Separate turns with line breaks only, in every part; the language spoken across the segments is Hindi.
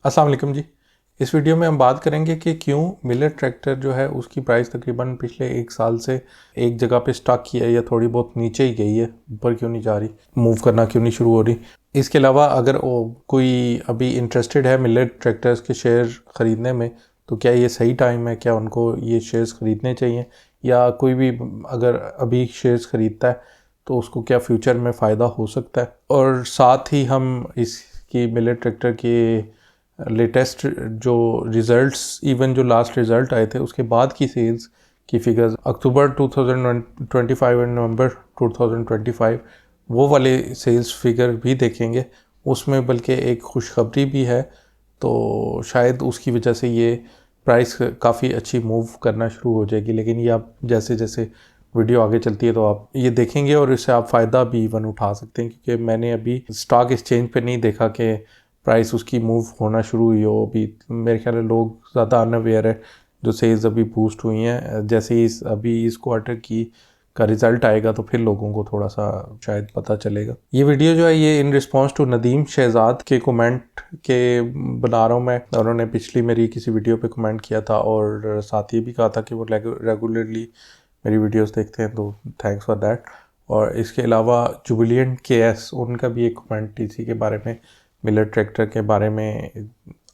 अस्सलाम वालेकुम जी। इस वीडियो में हम बात करेंगे कि क्यों मिलर ट्रैक्टर जो है उसकी प्राइस तकरीबन पिछले एक साल से एक जगह पे स्टक ही है या थोड़ी बहुत नीचे ही गई है, ऊपर क्यों नहीं जा रही, मूव करना क्यों नहीं शुरू हो रही। इसके अलावा अगर कोई अभी इंटरेस्टेड है मिलर ट्रैक्टर्स के शेयर ख़रीदने में, तो क्या ये सही टाइम है, क्या उनको ये शेयर्स ख़रीदने चाहिए, या कोई भी अगर अभी शेयर्स ख़रीदता है तो उसको क्या फ्यूचर में फ़ायदा हो सकता है। और साथ ही हम इसकी मिलर ट्रैक्टर के लेटेस्ट जो रिज़ल्ट्स, इवन जो लास्ट रिज़ल्ट आए थे उसके बाद की सेल्स की फिगर्स अक्टूबर 2025 और नवंबर 2025, वो वाले सेल्स फिगर भी देखेंगे। उसमें बल्कि एक खुशखबरी भी है, तो शायद उसकी वजह से ये प्राइस काफ़ी अच्छी मूव करना शुरू हो जाएगी। लेकिन ये आप जैसे जैसे वीडियो आगे चलती है तो आप ये देखेंगे और इससे आप फ़ायदा भी इवन उठा सकते हैं, क्योंकि मैंने अभी स्टॉक एक्सचेंज पे नहीं देखा कि प्राइस उसकी मूव होना शुरू हुई हो। अभी मेरे ख्याल में लोग ज़्यादा अनअवेयर है। जो सेल्स अभी बूस्ट हुई हैं, जैसे ही अभी इस क्वार्टर की का रिज़ल्ट आएगा तो फिर लोगों को थोड़ा सा शायद पता चलेगा। ये वीडियो जो है ये in response to Nadeem Shahzad के कमेंट के बना रहा हूँ मैं। उन्होंने पिछली मेरी किसी वीडियो पे कमेंट किया था और साथ ये भी कहा था कि वो रेगुलरली मेरी वीडियोस देखते हैं, तो थैंक्स फॉर दैट। और इसके अलावा जुबिलियंट KS, उनका भी एक कमेंट इसी के बारे में, मिलर ट्रैक्टर के बारे में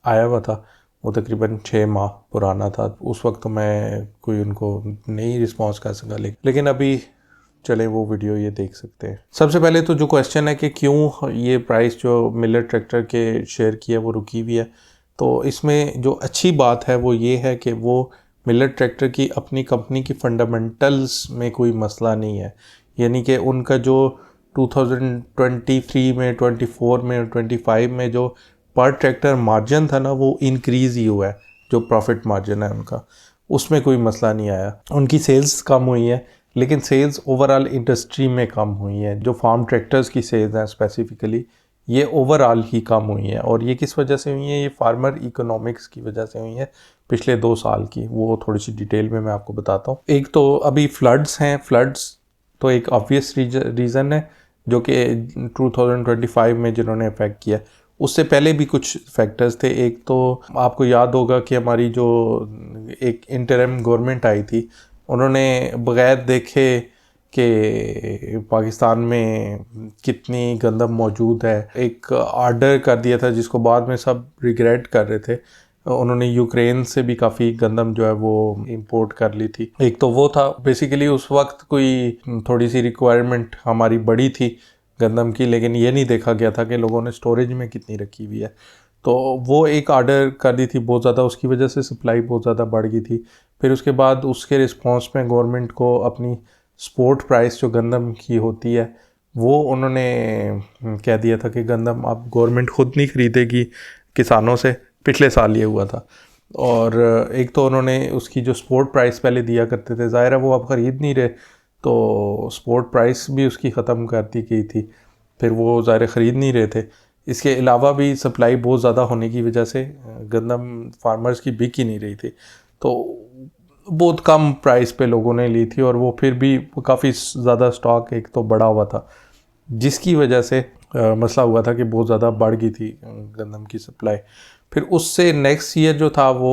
आया हुआ था। वो तकरीबन 6 माह पुराना था। उस वक्त तो मैं कोई उनको नहीं रिस्पॉन्स कर सका, लेकिन अभी चले वो वीडियो ये देख सकते हैं। सबसे पहले तो जो क्वेश्चन है कि क्यों ये प्राइस जो मिलर ट्रैक्टर के शेयर की है वो रुकी हुई है, तो इसमें जो अच्छी बात है वो ये है कि वो मिलर ट्रैक्टर की अपनी कंपनी की फंडामेंटल्स में कोई मसला नहीं है। यानी कि उनका जो 2023 में, 24 में और 25 में जो पर ट्रैक्टर मार्जिन था ना, वो इंक्रीज़ ही हुआ है। जो प्रॉफिट मार्जिन है उनका, उसमें कोई मसला नहीं आया। उनकी सेल्स कम हुई है, लेकिन सेल्स ओवरऑल इंडस्ट्री में कम हुई है। जो फार्म ट्रैक्टर्स की सेल्स हैं स्पेसिफिकली, ये ओवरऑल ही कम हुई है। और ये किस वजह से हुई है? ये फार्मर इकोनॉमिक्स की वजह से हुई है, पिछले 2 साल की। वो थोड़ी सी डिटेल में मैं आपको बताता हूँ। एक तो अभी फ्लड्स हैं। फ्लड्स तो एक ऑब्वियस रीज़न है जो कि 2025 में जिन्होंने इफेक्ट किया। उससे पहले भी कुछ फैक्टर्स थे। एक तो आपको याद होगा कि हमारी जो एक इंटरिम गवर्नमेंट आई थी, उन्होंने बगैर देखे कि पाकिस्तान में कितनी गंदम मौजूद है, एक आर्डर कर दिया था जिसको बाद में सब रिग्रेट कर रहे थे। उन्होंने यूक्रेन से भी काफ़ी गंदम जो है वो इंपोर्ट कर ली थी। एक तो वो था। बेसिकली उस वक्त कोई थोड़ी सी रिक्वायरमेंट हमारी बड़ी थी गंदम की, लेकिन ये नहीं देखा गया था कि लोगों ने स्टोरेज में कितनी रखी हुई है। तो वो एक आर्डर कर दी थी बहुत ज़्यादा, उसकी वजह से सप्लाई बहुत ज़्यादा बढ़ गई थी। फिर उसके बाद उसके रिस्पॉन्स में गवर्नमेंट को अपनी स्पोर्ट प्राइस जो गंदम की होती है वो उन्होंने कह दिया था कि गंदम अब गवर्नमेंट खुद नहीं ख़रीदेगी किसानों से। पिछले साल ये हुआ था। और एक तो उन्होंने उसकी जो स्पोर्ट प्राइस पहले दिया करते थे, ज़ाहिर है वो अब ख़रीद नहीं रहे, तो स्पोर्ट प्राइस भी उसकी ख़त्म कर दी गई थी। फिर वो ज़ाहिर ख़रीद नहीं रहे थे। इसके अलावा भी सप्लाई बहुत ज़्यादा होने की वजह से गंदम फार्मर्स की बिक ही नहीं रही थी, तो बहुत कम प्राइस पे लोगों ने ली थी। और वो फिर भी काफ़ी ज़्यादा स्टॉक एक तो बढ़ा हुआ था, जिसकी वजह से मसला हुआ था कि बहुत ज़्यादा बढ़ गई थी गंदम की सप्लाई। फिर उससे नेक्स्ट ईयर जो था वो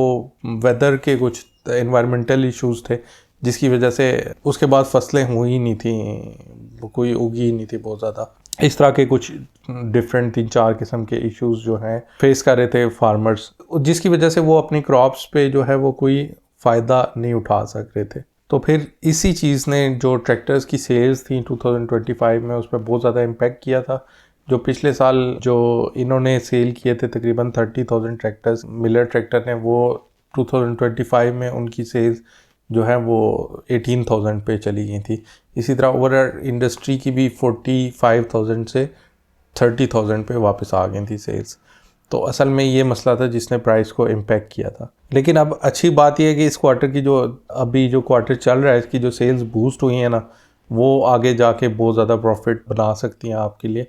वेदर के कुछ एनवायरमेंटल इश्यूज़ थे, जिसकी वजह से उसके बाद फसलें हुई ही नहीं थी, कोई उगी ही नहीं थी बहुत ज़्यादा। इस तरह के कुछ डिफरेंट 3-4 किस्म के इश्यूज़ जो हैं फेस कर रहे थे फार्मर्स, जिसकी वजह से वो अपनी क्रॉप्स पे जो है वो कोई फ़ायदा नहीं उठा सक रहे थे। तो फिर इसी चीज़ ने जो ट्रैक्टर्स की सेल्स थी 2025 में, उस पर बहुत ज़्यादा इम्पेक्ट किया था। जो पिछले साल जो इन्होंने सेल किए थे तकरीबन 30,000 ट्रैक्टर्स, मिलर ट्रैक्टर ने, वो 2025 में उनकी सेल्स जो है वो 18,000 पे चली गई थी। इसी तरह ओवरऑल इंडस्ट्री की भी 45,000 से 30,000 पे वापस आ गई थी सेल्स। तो असल में ये मसला था जिसने प्राइस को इम्पेक्ट किया था। लेकिन अब अच्छी बात यह है कि इस क्वार्टर की जो अभी जो क्वार्टर चल रहा है, इसकी जो सेल्स बूस्ट हुई हैं ना, वो आगे जाके बहुत ज़्यादा प्रॉफिट बना सकती हैं आपके लिए।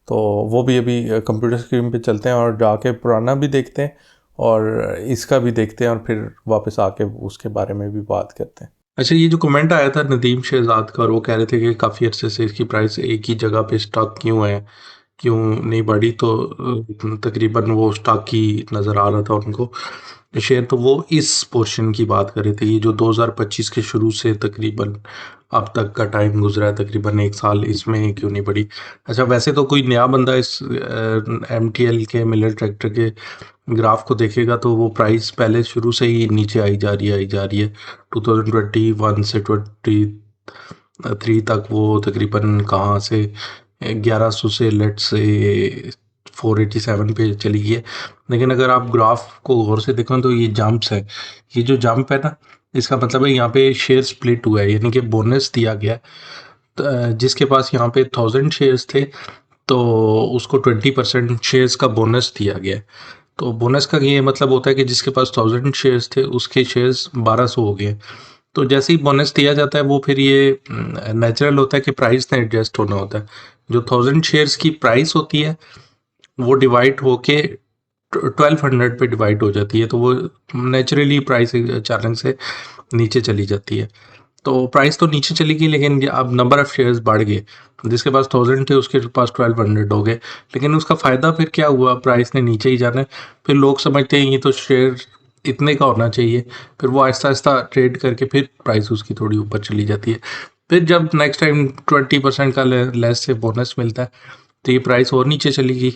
तो वो भी अभी कंप्यूटर स्क्रीन पे चलते हैं और जाके पुराना भी देखते हैं और इसका भी देखते हैं और फिर वापस आके उसके बारे में भी बात करते हैं। अच्छा, ये जो कमेंट आया था नदीम शहजाद का, और वो कह रहे थे कि काफ़ी अरसे से इसकी प्राइस एक ही जगह पे स्टक क्यों है, क्यों नहीं बढ़ी, तो तकरीबन वो स्टॉक की नज़र आ रहा था उनको शेयर। तो वो इस पोर्शन की बात कर रहे थे, ये जो 2025 के शुरू से तकरीबन अब तक का टाइम गुजरा है, तकरीबन 1 साल, इसमें क्यों नहीं बढ़ी। अच्छा, वैसे तो कोई नया बंदा इस MTL के मिलर ट्रैक्टर के ग्राफ को देखेगा तो वो प्राइस पहले शुरू से ही नीचे आई जा रही है। 2021 से 23 तक वो तकरीबन कहाँ से 1100 से लेट से 487 पे चली गई है। लेकिन अगर आप ग्राफ को गौर से देखो तो ये जंप्स है, ये जो जंप है ना, इसका मतलब है यहाँ पे शेयर स्प्लिट हुआ है, यानी कि बोनस दिया गया है। जिसके पास यहाँ पे 1000 शेयर्स थे तो उसको 20% शेयर्स का बोनस दिया गया है। तो बोनस का ये मतलब होता है कि जिसके पास 1000 शेयर्स थे उसके शेयर्स 1200 हो गए। तो जैसे ही बोनस दिया जाता है वो फिर ये नेचुरल होता है कि प्राइस ने एडजस्ट होना होता है। जो 1000 शेयर्स की प्राइस होती है वो डिवाइड होके 1200 पे डिवाइड हो जाती है, तो वो नेचुरली प्राइस अचानक से नीचे चली जाती है। तो प्राइस तो नीचे चली गई, लेकिन अब नंबर ऑफ शेयर्स बढ़ गए। जिसके पास 1000 थे उसके पास 1200 हो गए। लेकिन उसका फ़ायदा फिर क्या हुआ, प्राइस ने नीचे ही जाना है। फिर लोग समझते हैं ये तो शेयर इतने का होना चाहिए, फिर वो आहिस्ता आहिस्ता ट्रेड करके फिर प्राइस उसकी थोड़ी ऊपर चली जाती है। फिर जब नेक्स्ट टाइम 20% का लेस से बोनस मिलता है तो ये प्राइस और नीचे चली गई।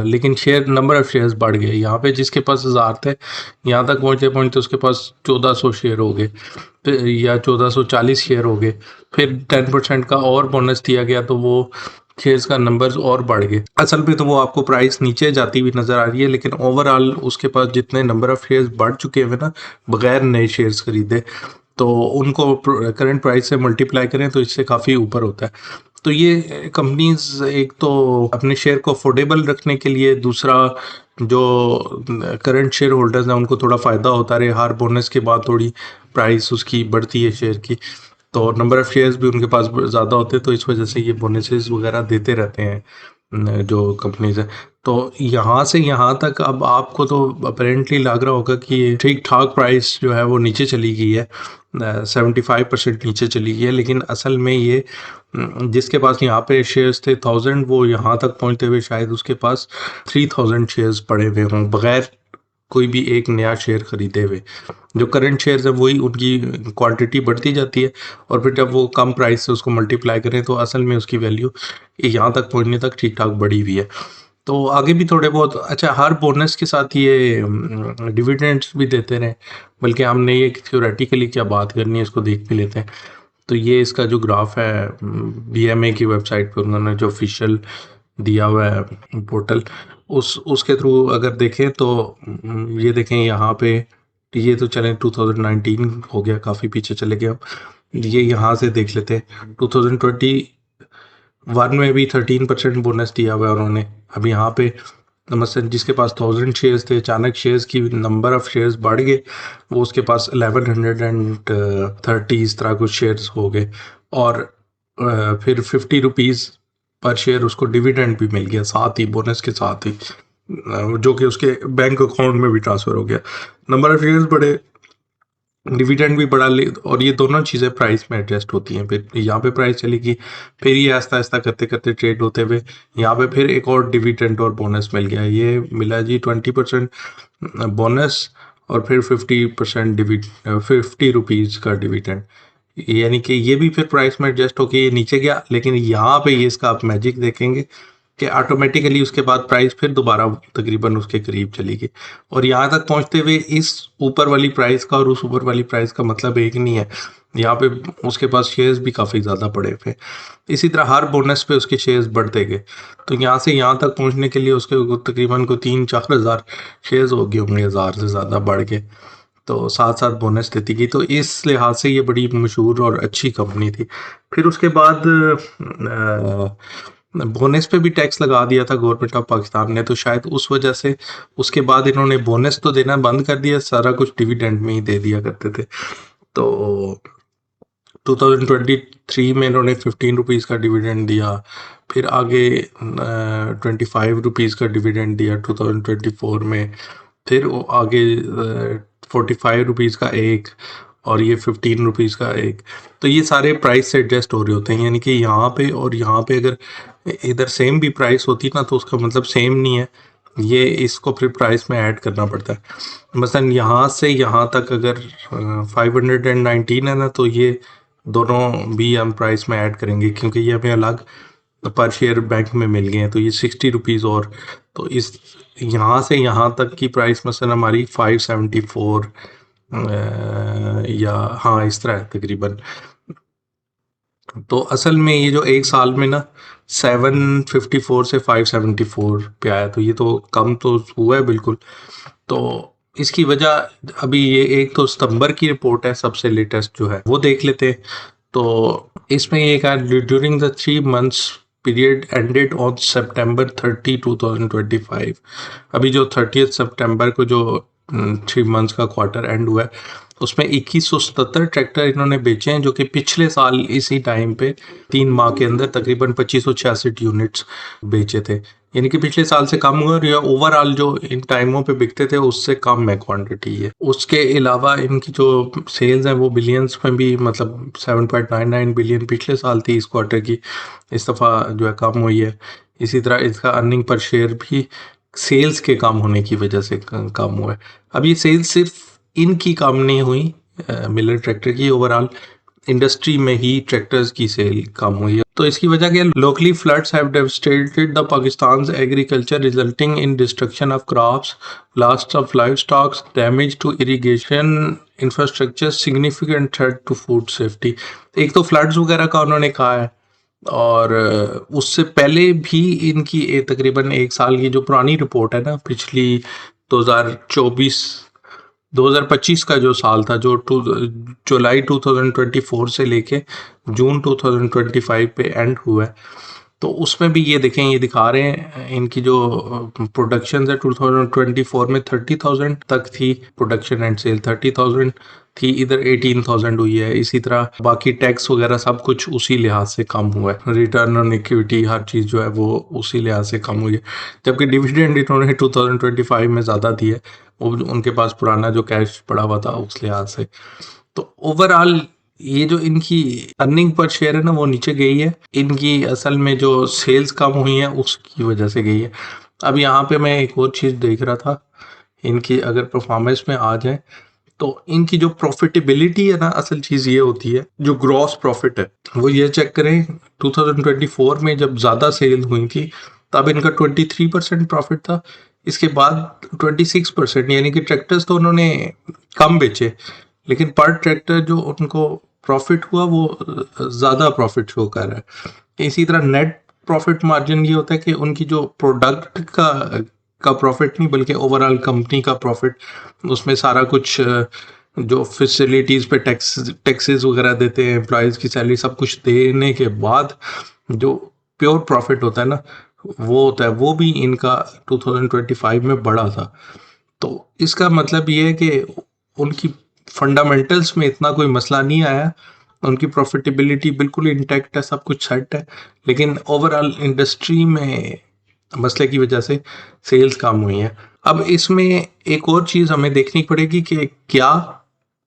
लेकिन शेयर नंबर ऑफ़ शेयर्स बढ़ गए। यहाँ पे जिसके पास 1000 थे, यहाँ तक पहुँचते पहुँचते उसके पास 1400 शेयर हो गए, फिर या 1440 शेयर हो गए। फिर 10% का और बोनस दिया गया तो वो शेयर्स का नंबर्स और बढ़ गए। असल में तो वो आपको प्राइस नीचे जाती हुई नज़र आ रही है, लेकिन ओवरऑल उसके पास जितने नंबर ऑफ़ शेयर्स बढ़ चुके हैं ना, बगैर नए शेयर्स खरीदे, तो उनको करंट प्राइस से मल्टीप्लाई करें तो इससे काफ़ी ऊपर होता है। तो ये कंपनीज एक तो अपने शेयर को अफोर्डेबल रखने के लिए, दूसरा जो करंट शेयर होल्डर्स हैं उनको थोड़ा फ़ायदा होता रहे, हर बोनस के बाद थोड़ी प्राइस उसकी बढ़ती है शेयर की, तो नंबर ऑफ़ शेयर्स भी उनके पास ज़्यादा होते हैं, तो इस वजह से ये बोनसेस वगैरह देते रहते हैं जो कंपनीज हैं। तो यहाँ से यहाँ तक अब आपको तो अपेरेंटली लग रहा होगा कि ठीक ठाक प्राइस जो है वो नीचे चली गई है, 75% नीचे चली गई है। लेकिन असल में ये जिसके पास यहाँ पे शेयर्स थे 1000, वो यहाँ तक पहुँचते हुए शायद उसके पास 3000 शेयर्स पड़े हुए हों बगैर कोई भी एक नया शेयर खरीदे हुए। जो करंट शेयर्स हैं वही उनकी क्वांटिटी बढ़ती जाती है, और फिर जब वो कम प्राइस से उसको मल्टीप्लाई करें तो असल में उसकी वैल्यू यहाँ तक पहुँचने तक ठीक ठाक बढ़ी हुई है। तो आगे भी थोड़े बहुत, अच्छा, हर बोनस के साथ ये डिविडेंड्स भी देते रहे, बल्कि हमने ये थ्योरेटिकली क्या बात करनी है इसको देख भी लेते हैं। तो ये इसका जो ग्राफ है BMA की वेबसाइट पे उन्होंने जो ऑफिशियल दिया हुआ है पोर्टल, उसके थ्रू अगर देखें तो ये देखें यहाँ पे, ये तो चलें 2019 हो गया, काफ़ी पीछे चले गए हम। ये यहाँ से देख लेते हैं 2021 में भी 13% बोनस दिया हुआ है उन्होंने। अब यहाँ पे मसलन जिसके पास 1000 शेयर्स थे, अचानक शेयर्स की नंबर ऑफ़ शेयर्स बढ़ गए, वो उसके पास 1130 इस तरह कुछ शेयर्स हो गए, और फिर 50 रुपीज़ पर शेयर उसको डिविडेंड भी मिल गया साथ ही, बोनस के साथ ही, जो कि उसके बैंक अकाउंट में भी ट्रांसफ़र हो गया। नंबर ऑफ़ शेयर्स बढ़े, डिविडेंड भी बढ़ा ले, और ये दोनों चीज़ें प्राइस में एडजस्ट होती हैं। फिर यहाँ पे प्राइस चलेगी, फिर ये आहिस्ता आहिस्ता करते करते ट्रेड होते हुए यहाँ पे फिर एक और डिविडेंड और बोनस मिल गया। ये मिला जी 20% बोनस, और फिर 50% 50 रुपीज़ का डिविडेंड, यानी कि ये भी फिर प्राइस में एडजस्ट होके ये नीचे गया। लेकिन यहाँ पे ये इसका आप मैजिक देखेंगे कि ऑटोमेटिकली उसके बाद प्राइस फिर दोबारा तकरीबन उसके करीब चली गई, और यहाँ तक पहुँचते हुए इस ऊपर वाली प्राइस का और उस ऊपर वाली प्राइस का मतलब एक नहीं है। यहाँ पे उसके पास शेयर्स भी काफ़ी ज़्यादा पड़े थे। इसी तरह हर बोनस पे उसके शेयर्स बढ़ते गए, तो यहाँ से यहाँ तक पहुँचने के लिए उसके तकरीबन को 3-4 हज़ार शेयर्स हो गए होंगे, 1000 से ज़्यादा बढ़ के, तो साथ साथ बोनस देती गई। तो इस लिहाज से ये बड़ी मशहूर और अच्छी कंपनी थी। फिर उसके बाद बोनस पे भी टैक्स लगा दिया था गवर्नमेंट ऑफ पाकिस्तान ने, तो शायद उस वजह से उसके बाद इन्होंने बोनस तो देना बंद कर दिया, सारा कुछ डिविडेंड में ही दे दिया करते थे। तो 2023 में इन्होंने 15 रुपीज़ का डिविडेंड दिया, फिर आगे 25 रुपीज़ का डिविडेंड दिया 2024 में, फिर आगे 45 रुपीज़ का एक, और ये 15 रुपीज़ का एक। तो ये सारे प्राइस से एडजस्ट हो रहे होते हैं, यानी कि यहाँ पे और यहाँ पे अगर इधर सेम भी प्राइस होती ना तो उसका मतलब सेम नहीं है, ये इसको फिर प्राइस में ऐड करना पड़ता है। मसलन यहाँ से यहाँ तक अगर 519 है ना, तो ये दोनों भी हम प्राइस में ऐड करेंगे क्योंकि ये हमें अलग पर शेयर बैंक में मिल गए हैं, तो ये 60 रुपीज़ और। तो इस यहाँ से यहाँ तक की प्राइस मसलन हमारी 574 या हाँ इस तरह है तकरीबन। तो असल में ये जो एक साल में ना 754 से 574 पे आया, तो ये तो कम तो हुआ है बिल्कुल। तो इसकी वजह अभी ये एक तो सितंबर की रिपोर्ट है सबसे लेटेस्ट जो है वो देख लेते हैं। तो इसमें ये कहा during the 3 months period ended on सितंबर 30 2025। अभी जो 30 सितंबर को जो 3 मंथ्स का क्वार्टर एंड हुआ है उसमें 2177 ट्रैक्टर इन्होंने बेचे हैं, जो कि पिछले साल इसी टाइम पे 3 माह के अंदर तकरीबन 2566 यूनिट्स बेचे थे, यानी कि पिछले साल से कम हुआ और या ओवरऑल जो इन टाइमों पे बिकते थे उससे कम है क्वांटिटी है। उसके अलावा इनकी जो सेल्स हैं वो बिलियंस में भी, मतलब 7.99 बिलियन पिछले साल थी इस क्वार्टर की, इस दफ़ा जो है कम हुई है। इसी तरह इसका अर्निंग पर शेयर भी सेल्स के कम होने की वजह से कम हुआ है। अब ये सेल्स सिर्फ इनकी कम नहीं हुई मिलर ट्रैक्टर की, ओवरऑल इंडस्ट्री में ही ट्रैक्टर्स की सेल कम हुई है। तो इसकी वजह क्या है? Locally floods have devastated the Pakistan agriculture resulting in destruction of crops, loss of livestocks, damage to irrigation infrastructure, significant threat to food safety. एक तो फ्लड्स वगैरह का उन्होंने कहा है, और उससे पहले भी इनकी तकरीबन एक साल की जो पुरानी रिपोर्ट है ना, पिछली 2025 का जो साल था, जो जुलाई 2024 से लेके जून 2025 पे एंड हुआ है, तो उसमें भी ये देखें, ये दिखा रहे हैं इनकी जो प्रोडक्शन है 2024 में 30,000 तक थी प्रोडक्शन एंड सेल, 30,000 थी, इधर 18,000 हुई है। इसी तरह बाकी टैक्स वगैरह सब कुछ उसी लिहाज से कम हुआ है, रिटर्न ऑन इक्विटी हर चीज़ जो है वो उसी लिहाज से कम हुई है। जबकि डिविडेंड इन्होंने 2025 में ज़्यादा दी है, वो उनके पास पुराना जो कैश पड़ा हुआ था उस लिहाज से। तो ओवरऑल ये जो इनकी अर्निंग पर शेयर है ना वो नीचे गई है, इनकी असल में जो सेल्स कम हुई है उसकी वजह से गई है। अब यहाँ पे मैं एक और चीज़ देख रहा था, इनकी अगर परफॉर्मेंस में आ जाए तो इनकी जो प्रॉफिटेबिलिटी है ना, असल चीज़ ये होती है जो ग्रॉस प्रॉफिट है वो ये चेक करें। 2024 में जब ज़्यादा सेल हुई थी तब इनका 23% प्रॉफिट था, इसके बाद 26%, यानी कि ट्रैक्टर्स तो उन्होंने कम बेचे लेकिन पर ट्रैक्टर जो उनको प्रॉफिट हुआ वो ज़्यादा प्रॉफिट शो कर रहा है। इसी तरह नेट प्रॉफिट मार्जिन ये होता है कि उनकी जो प्रोडक्ट का प्रॉफिट नहीं बल्कि ओवरऑल कंपनी का प्रॉफिट, उसमें सारा कुछ जो फैसिलिटीज़ पे टैक्सेस वगैरह देते हैं, एम्प्लॉयज़ की सैलरी सब कुछ देने के बाद जो प्योर प्रॉफिट होता है ना वो होता है, वो भी इनका 2025 में बढ़ा था। तो इसका मतलब ये है कि उनकी फंडामेंटल्स में इतना कोई मसला नहीं आया, उनकी प्रॉफिटेबिलिटी बिल्कुल इंटैक्ट है, सब कुछ सेट है, लेकिन ओवरऑल इंडस्ट्री में मसले की वजह से सेल्स कम हुई है। अब इसमें एक और चीज़ हमें देखनी पड़ेगी कि क्या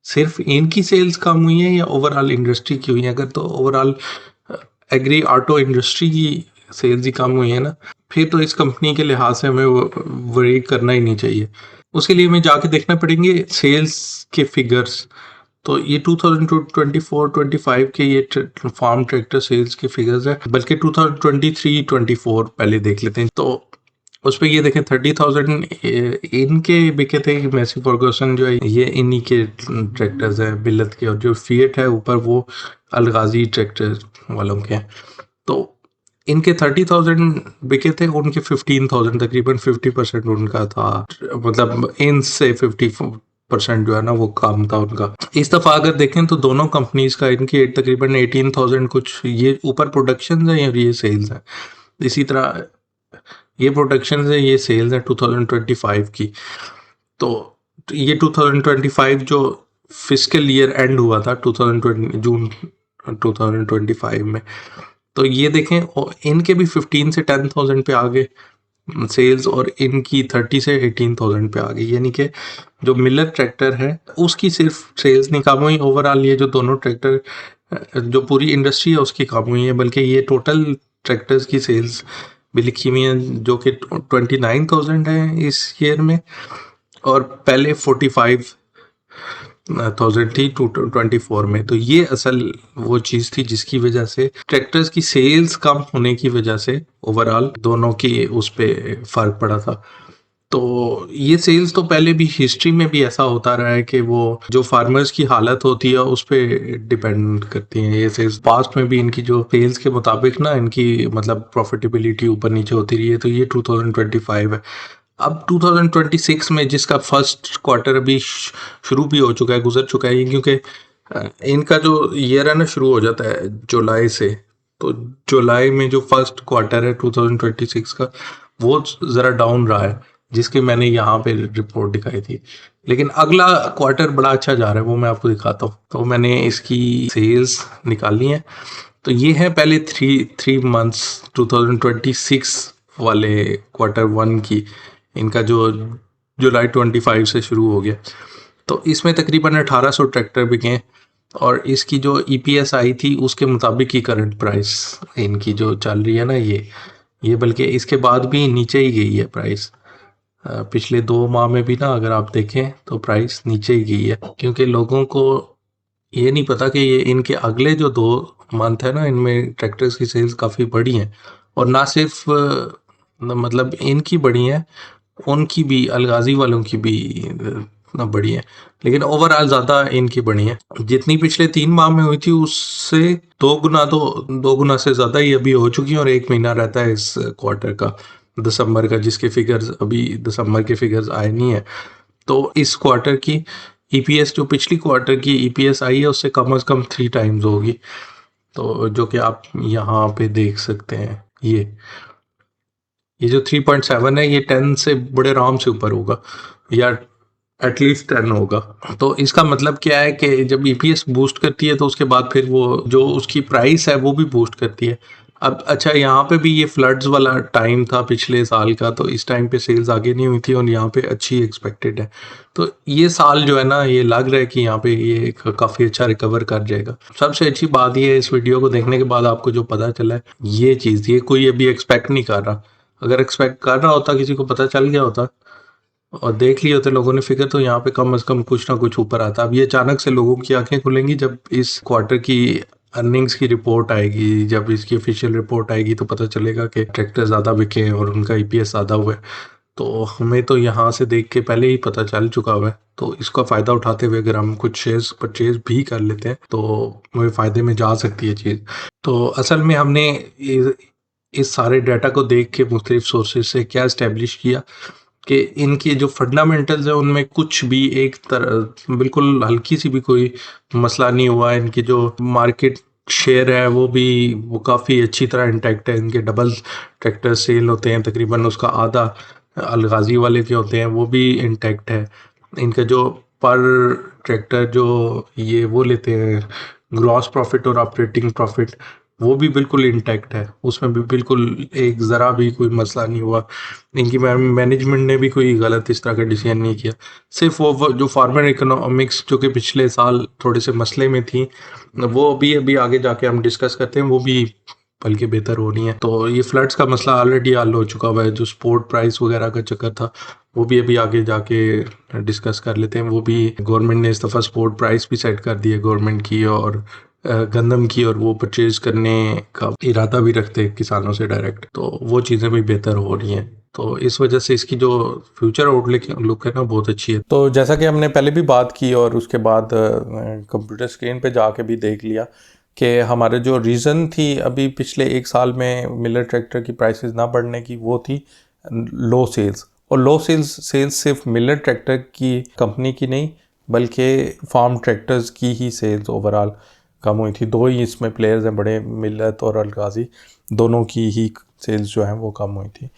सिर्फ इनकी सेल्स कम हुई है या ओवरऑल इंडस्ट्री की हुई है। अगर तो ओवरऑल एग्री ऑटो इंडस्ट्री की सेल्स ही कम हुई है ना, फिर तो इस कंपनी के लिहाज से हमें वरी करना ही नहीं चाहिए। उसके लिए हमें जाके देखना पड़ेंगे सेल्स के फिगर्स। तो ये 2024-25 के ये फार्म ट्रैक्टर सेल्स के फिगर्स है, बल्कि 2023-24 पहले देख लेते हैं। तो उस पर ये देखें 30,000 इनके बिके थे। मैसी फर्गूसन जो है ये इन्हीं के ट्रैक्टर्स हैं बिल्लत के, और जो फिएट है ऊपर वो अलगाजी ट्रैक्टर वालों के हैं। तो इनके 30,000 बिके थे, उनके 15,000 तकरीबन 50% उनका था, मतलब इन से 50% जो है ना वो कम था उनका। इस दफ़ा अगर देखें तो दोनों कंपनीज का इनकी तकरीबन 18,000 कुछ, ये ऊपर प्रोडक्शन है और ये सेल्स है। इसी तरह ये प्रोडक्शन है, ये सेल्स है 2025 की। तो ये 2025 जो फिस्कल ईयर एंड हुआ था 2020 जून 2025 में, तो ये देखें इनके भी 15 से 10,000 पे आ गए, सेल्स और इनकी 30 से 18,000 पे आ गई। यानी कि जो मिलर ट्रैक्टर है उसकी सिर्फ सेल्स नहीं कम हुई, ओवरऑल ये जो दोनों ट्रैक्टर जो पूरी इंडस्ट्री है उसकी कम हुई है, बल्कि ये टोटल ट्रैक्टर्स की सेल्स भी लिखी हुई है जो कि 29,000 है इस ईयर में, और पहले 45,000 थी 2024 में। तो ये असल वो चीज़ थी जिसकी वजह से ट्रैक्टर्स की सेल्स कम होने की वजह से ओवरऑल दोनों की उस पर फ़र्क पड़ा था। तो ये सेल्स तो पहले भी हिस्ट्री में भी ऐसा होता रहा है कि वो जो फार्मर्स की हालत होती है उस पर डिपेंड करती हैं ये सेल्स। पास्ट में भी इनकी जो सेल्स के मुताबिक ना इनकी मतलब प्रॉफिटेबिलिटी ऊपर नीचे होती रही है। तो ये 2025 है। अब 2026 में जिसका फर्स्ट क्वार्टर अभी शुरू भी हो चुका है, गुजर चुका है, क्योंकि इनका जो ईयर है ना शुरू हो जाता है जुलाई से। तो जुलाई में जो फर्स्ट क्वार्टर है 2026 का वो ज़रा डाउन रहा है, जिसकी मैंने यहाँ पे रिपोर्ट दिखाई थी। लेकिन अगला क्वार्टर बड़ा अच्छा जा रहा है, वो मैं आपको दिखाता हूँ। तो मैंने इसकी सेल्स निकाली है। तो ये है पहले थ्री मंथ्स 2026 वाले क्वार्टर वन की, इनका जो जुलाई 25 से शुरू हो गया। तो इसमें तकरीबन 1800 ट्रैक्टर बिके, और इसकी जो ईपीएस आई थी उसके मुताबिक ही करंट प्राइस इनकी जो चल रही है ना ये बल्कि इसके बाद भी नीचे ही गई है प्राइस। पिछले 2 माह में भी ना अगर आप देखें तो प्राइस नीचे ही गई है, क्योंकि लोगों को ये नहीं पता कि ये इनके अगले जो 2 मंथ है ना इनमें ट्रैक्टर्स की सेल्स काफ़ी बढ़ी हैं। और ना सिर्फ मतलब इनकी बढ़ी हैं, उनकी भी, अलगाजी वालों की भी ना बढ़ी है, लेकिन ओवरऑल ज़्यादा इनकी बढ़ी है। जितनी पिछले 3 माह में हुई थी उससे 2 गुना, तो 2 गुना से ज़्यादा ही अभी हो चुकी है। और 1 महीना रहता है इस क्वार्टर का, दिसंबर का, जिसके फिगर्स अभी दिसंबर के फिगर्स आए नहीं है। तो इस क्वार्टर की ईपीएस जो पिछली क्वार्टर की ईपीएस आई है उससे कम से कम 3 टाइम्स होगी। तो जो कि आप यहाँ पे देख सकते हैं, ये जो 3.7 है ये 10 से बड़े आराम से ऊपर होगा, या एटलीस्ट 10 होगा। तो इसका मतलब क्या है कि जब ईपीएस बूस्ट करती है तो उसके बाद फिर वो जो उसकी प्राइस है वो भी बूस्ट करती है। अब अच्छा, यहाँ पे भी ये फ्लड्स वाला टाइम था पिछले साल का, तो इस टाइम पे सेल्स आगे नहीं हुई थी और यहाँ पे अच्छी एक्सपेक्टेड है। तो ये साल जो है ना ये लग रहा है कि यहाँ पे ये काफ़ी अच्छा रिकवर कर जाएगा। सबसे अच्छी बात ये है इस वीडियो को देखने के बाद आपको जो पता चला है ये चीज़, ये कोई अभी एक्सपेक्ट नहीं कर रहा। अगर एक्सपेक्ट कर रहा होता, किसी को पता चल गया होता और देख लिए होते लोगों ने फिगर, तो यहाँ पे कम से कम कुछ ना कुछ ऊपर आता। अब ये अचानक से लोगों की आंखें खुलेंगी जब इस क्वार्टर की अर्निंग्स की रिपोर्ट आएगी, जब इसकी ऑफिशियल रिपोर्ट आएगी तो पता चलेगा कि ट्रैक्टर ज़्यादा बिके हैं और उनका ईपीएस ज़्यादा हुआ है। तो हमें तो यहाँ से देख के पहले ही पता चल चुका हुआ है। तो इसका फ़ायदा उठाते हुए अगर हम कुछ शेयर्स परचेज भी कर लेते हैं तो हमें फ़ायदे में जा सकती है चीज़। तो असल में हमने इस सारे डाटा को देख के मुख्तलिफ सोर्सेज से क्या इस्टेब्लिश किया कि इनके जो फंडामेंटल्स है उनमें कुछ भी एक तरह बिल्कुल हल्की सी भी कोई मसला नहीं हुआ। इनकी जो मार्केट शेयर है वो काफ़ी अच्छी तरह इंटैक्ट है। इनके डबल ट्रैक्टर सेल होते हैं, तकरीबन उसका आधा अलगाजी वाले के होते हैं, वो भी इंटैक्ट है। इनका जो पर ट्रैक्टर जो ये वो लेते हैं ग्रॉस प्रॉफिट और ऑपरेटिंग प्रॉफिट, वो भी बिल्कुल इंटैक्ट है, उसमें भी बिल्कुल एक ज़रा भी कोई मसला नहीं हुआ। इनकी मैनेजमेंट ने भी कोई गलत इस तरह का डिसीजन नहीं किया। सिर्फ वो जो फार्मर इकोनॉमिक्स जो कि पिछले साल थोड़े से मसले में थी, वो अभी आगे जाके हम डिस्कस करते हैं, वो भी बल्कि बेहतर हो रही है। तो ये फ्लड्स का मसला ऑलरेडी हल हो चुका हुआ है। जो स्पोर्ट प्राइस वगैरह का चक्कर था वो भी अभी आगे जाके डिस्कस कर लेते हैं। वो भी गवर्नमेंट ने इस दफ़ा स्पोर्ट प्राइस भी सेट कर दी है गवर्नमेंट की और गंदम की, और वो परचेज करने का इरादा भी रखते हैं किसानों से डायरेक्ट। तो वो चीज़ें भी बेहतर हो रही हैं। तो इस वजह से इसकी जो फ्यूचर आउटलुक है ना बहुत अच्छी है। तो जैसा कि हमने पहले भी बात की और उसके बाद कंप्यूटर स्क्रीन पे जाके भी देख लिया कि हमारे जो रीज़न थी अभी पिछले 1 साल में मिलर ट्रैक्टर की प्राइसेस ना बढ़ने की, वो थी लो सेल्स। और लो सेल्स सिर्फ मिलर ट्रैक्टर की कंपनी की नहीं बल्कि फार्म ट्रैक्टर्स की ही सेल्स ओवरऑल कम हुई थी। 2 ही इसमें प्लेयर्स हैं बड़े, मिल्लत और अलगाजी, दोनों की ही सेल्स जो हैं वो कम हुई थी।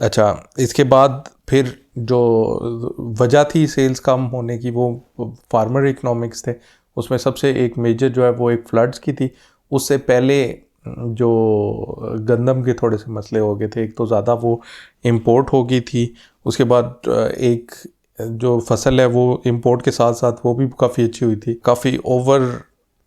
अच्छा, इसके बाद फिर जो वजह थी सेल्स कम होने की वो फार्मर इकोनॉमिक्स थे। उसमें सबसे एक मेजर जो है वो एक फ्लड्स की थी। उससे पहले जो गंदम के थोड़े से मसले हो गए थे। एक तो ज़्यादा वो इंपोर्ट हो गई थी, उसके बाद एक जो फसल है वो इंपोर्ट के साथ साथ वो भी काफ़ी अच्छी हुई थी, काफ़ी ओवर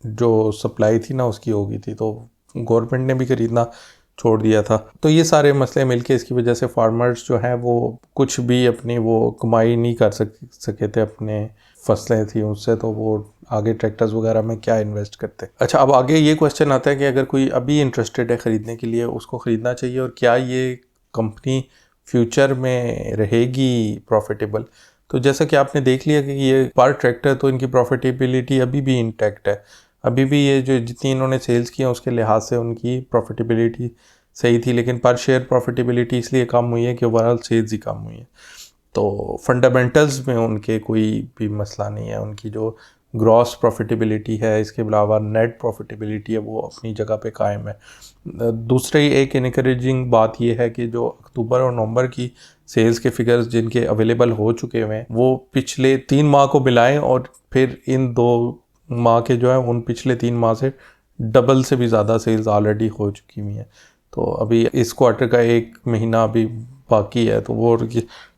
जो सप्लाई थी ना उसकी हो गई थी, तो गवर्नमेंट ने भी खरीदना छोड़ दिया था। तो ये सारे मसले मिलके इसकी वजह से फार्मर्स जो हैं वो कुछ भी अपनी वो कमाई नहीं कर सके थे, अपने फसलें थी उससे, तो वो आगे ट्रैक्टर्स वगैरह में क्या इन्वेस्ट करते। अच्छा, अब आगे ये क्वेश्चन आता है कि अगर कोई अभी इंटरेस्टेड है ख़रीदने के लिए, उसको ख़रीदना चाहिए और क्या ये कंपनी फ्यूचर में रहेगी प्रॉफिटेबल। तो जैसा कि आपने देख लिया कि ये पर ट्रैक्टर तो इनकी प्रॉफिटेबिलिटी अभी भी इंटैक्ट है। अभी भी ये जो जितनी इन्होंने सेल्स किया उसके लिहाज से उनकी प्रॉफिटेबिलिटी सही थी, लेकिन पर शेयर प्रॉफिटेबिलिटी इसलिए कम हुई है कि ओवरऑल सेल्स ही कम हुई है। तो फंडामेंटल्स में उनके कोई भी मसला नहीं है, उनकी जो ग्रॉस प्रॉफिटेबिलिटी है, इसके अलावा नेट प्रॉफिटेबिलिटी है, वो अपनी जगह पे कायम है। दूसरी एक इनकरेजिंग बात ये है कि जो अक्टूबर और नवंबर की सेल्स के फिगर्स जिनके अवेलेबल हो चुके हुए हैं वो पिछले 3 माह को मिलाएं और फिर इन 2 माह के जो है उन पिछले 3 माह से डबल से भी ज़्यादा सेल्स ऑलरेडी हो चुकी हुई हैं। तो अभी इस क्वार्टर का 1 महीना अभी बाकी है, तो वो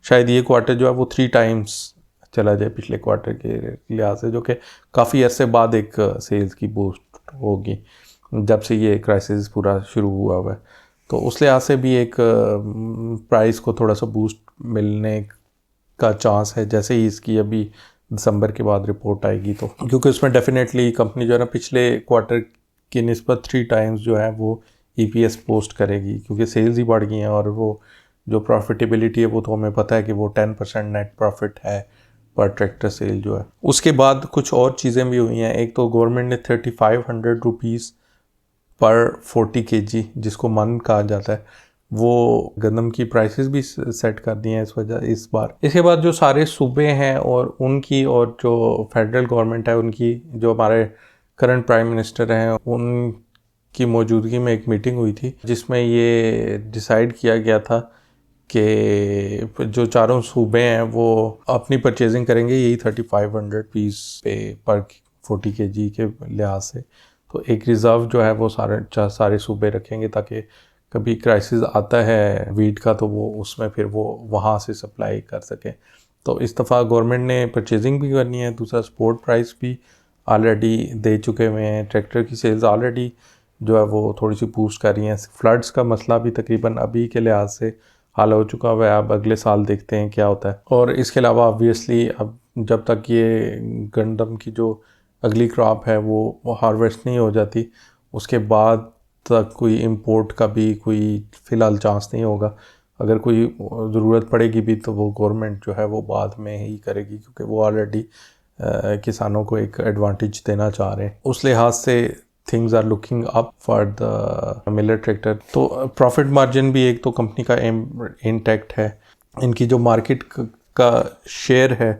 शायद ये क्वार्टर जो है वो 3 टाइम्स चला जाए पिछले क्वार्टर के लिहाज से, जो कि काफ़ी अरसे बाद एक सेल्स की बूस्ट होगी जब से ये क्राइसिस पूरा शुरू हुआ है। तो उस लिहाज से भी एक प्राइस को थोड़ा सा बूस्ट मिलने का चांस है जैसे ही इसकी अभी दिसंबर के बाद रिपोर्ट आएगी, तो क्योंकि उसमें डेफिनेटली कंपनी जो है ना पिछले क्वार्टर की निस्बत 3 टाइम्स जो है वो EPS पोस्ट करेगी, क्योंकि सेल्स ही बढ़ गई हैं और वो जो प्रॉफिटेबिलिटी है वो तो हमें पता है कि वो 10% नेट प्रॉफिट है पर ट्रैक्टर सेल जो है। उसके बाद कुछ और चीज़ें भी हुई हैं। एक तो गवर्नमेंट ने 3500 रुपीज़ पर 40 kg जिसको मन कहा जाता है, वो गंदम की प्राइसेस भी सेट कर दी हैं इस बार। इसके बाद जो सारे सूबे हैं और उनकी और जो फेडरल गवर्नमेंट है उनकी, जो हमारे करंट प्राइम मिनिस्टर हैं उनकी मौजूदगी में एक मीटिंग हुई थी जिसमें ये डिसाइड किया गया था कि जो चारों सूबे हैं वो अपनी परचेजिंग करेंगे यही 3500 पीस पे पर 40 kg के लिहाज से। तो एक रिज़र्व जो है वो सारे सूबे रखेंगे ताकि कभी क्राइसिस आता है वीट का तो वो उसमें फिर वो वहाँ से सप्लाई कर सकें। तो इस दफ़ा गवर्नमेंट ने परचेजिंग भी करनी है, दूसरा सपोर्ट प्राइस भी ऑलरेडी दे चुके हुए हैं, ट्रैक्टर की सेल्स ऑलरेडी जो है वो थोड़ी सी बूस्ट कर रही हैं। फ्लड्स का मसला भी तकरीबन अभी के लिहाज से हल हो चुका हुआ है, अब अगले साल देखते हैं क्या होता है। और इसके अलावा ऑब्वियसली अब जब तक ये गंदम की जो अगली क्रॉप है वो हार्वेस्ट नहीं हो जाती उसके बाद तक कोई इंपोर्ट का भी कोई फ़िलहाल चांस नहीं होगा। अगर कोई ज़रूरत पड़ेगी भी तो वो गवर्नमेंट जो है वो बाद में ही करेगी, क्योंकि वो ऑलरेडी किसानों को एक एडवांटेज देना चाह रहे हैं। उस लिहाज से things are looking up for the miller tractor. तो प्रॉफिट मार्जिन भी एक तो कंपनी का इंटैक्ट है। इनकी जो मार्केट का शेयर है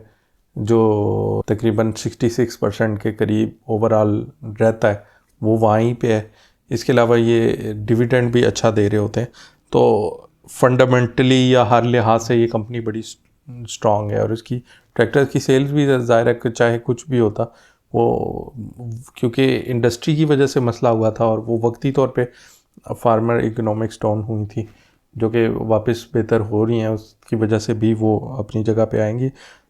जो तकरीबन 66% के करीब ओवरऑल रहता है वो वहीं पे है। इसके अलावा ये डिविडेंड भी अच्छा दे रहे होते हैं। तो फंडामेंटली या हर लिहाज से ये कंपनी बड़ी स्ट्रॉन्ग है और इसकी ट्रैक्टर की सेल्स भी ज़ाहिर है चाहे कुछ भी होता वो, क्योंकि इंडस्ट्री की वजह से मसला हुआ था और वो वक्ती तौर पे फार्मर इकोनॉमिक्स डाउन हुई थी जो कि वापस बेहतर हो रही हैं, उसकी वजह से भी वो अपनी जगह पे आएंगी।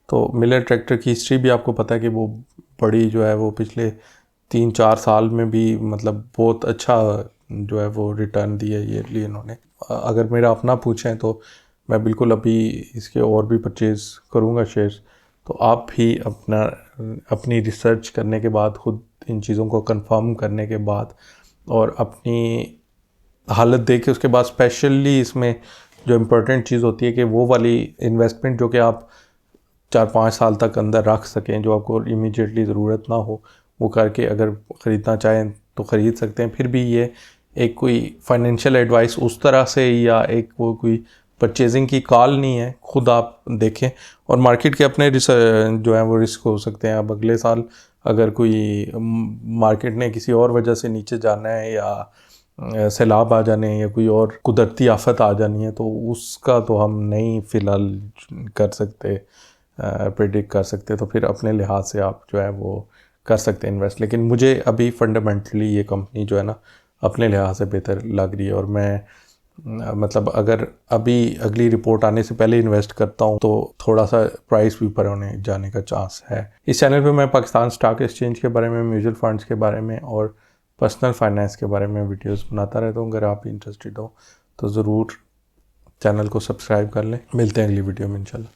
तो मिलर ट्रैक्टर की हिस्ट्री भी आपको पता है कि वो बड़ी जो है वो पिछले 3-4 साल में भी मतलब बहुत अच्छा जो है वो रिटर्न दिया ईयरली इन्होंने। अगर मेरा अपना पूछें तो मैं बिल्कुल अभी इसके और भी परचेज़ करूँगा शेयर्स। तो आप भी अपनी रिसर्च करने के बाद खुद इन चीज़ों को कंफर्म करने के बाद और अपनी हालत देख के उसके बाद स्पेशली इसमें जो इम्पोर्टेंट चीज़ होती है कि वो वाली इन्वेस्टमेंट जो कि आप 4-5 साल तक अंदर रख सकें, जो आपको इमीडिएटली ज़रूरत ना हो, वो करके अगर ख़रीदना चाहें तो ख़रीद सकते हैं। फिर भी ये एक कोई फाइनेंशियल एडवाइस उस तरह से या एक वो कोई परचेजिंग की कॉल नहीं है, खुद आप देखें। और मार्केट के अपने जो है वो रिस्क हो सकते हैं। अब अगले साल अगर कोई मार्केट ने किसी और वजह से नीचे जाना है या सैलाब आ जाने या कोई और कुदरती आफत आ जानी है तो उसका तो हम नहीं फ़िलहाल कर सकते, प्रेडिक्ट कर सकते। तो फिर अपने लिहाज से आप जो है वो कर सकते हैं इन्वेस्ट। लेकिन मुझे अभी फंडामेंटली ये कंपनी जो है ना अपने लिहाज से बेहतर लग रही है। और मैं मतलब अगर अभी अगली रिपोर्ट आने से पहले इन्वेस्ट करता हूँ तो थोड़ा सा प्राइस भी ऊपर होने जाने का चांस है। इस चैनल पे मैं पाकिस्तान स्टॉक एक्सचेंज के बारे में, म्यूचुअल फंड्स के बारे में और पर्सनल फाइनेंस के बारे में वीडियोस बनाता रहता हूँ। अगर आप इंटरेस्टेड हो तो ज़रूर चैनल को सब्सक्राइब कर लें। मिलते हैं अगली वीडियो में इंशाल्लाह।